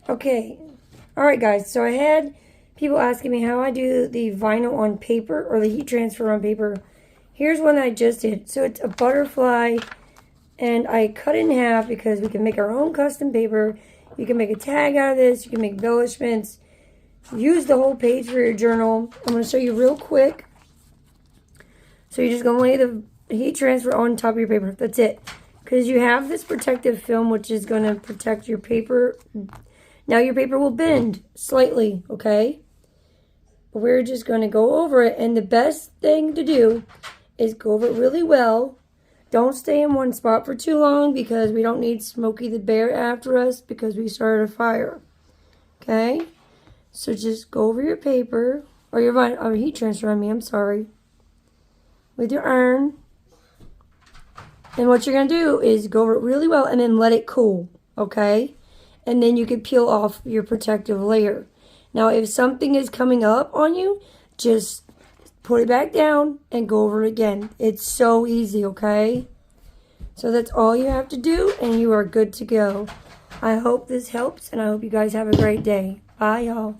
Okay. Alright guys, so I had people asking me how I do the vinyl on paper or the heat transfer on paper. Here's one that I just did. So it's a butterfly and I cut it in half because we can make our own custom paper. You can make a tag out of this. You can make embellishments. Use the whole page for your journal. I'm going to show you real quick. So you're just going to lay the heat transfer on top of your paper. That's it. Because you have this protective film which is going to protect your paper. Now your paper will bend slightly, okay? But we're just going to go over it. And the best thing to do is go over it really well. Don't stay in one spot for too long because we don't need Smokey the Bear after us because we started a fire. Okay? So just go over your paper, or your heat transfer, I'm sorry, with your iron. And what you're going to do is go over it really well and then let it cool, okay? And then you can peel off your protective layer. Now, if something is coming up on you, just put it back down and go over it again. It's so easy, okay? So that's all you have to do, and you are good to go. I hope this helps, and I hope you guys have a great day. Bye, y'all.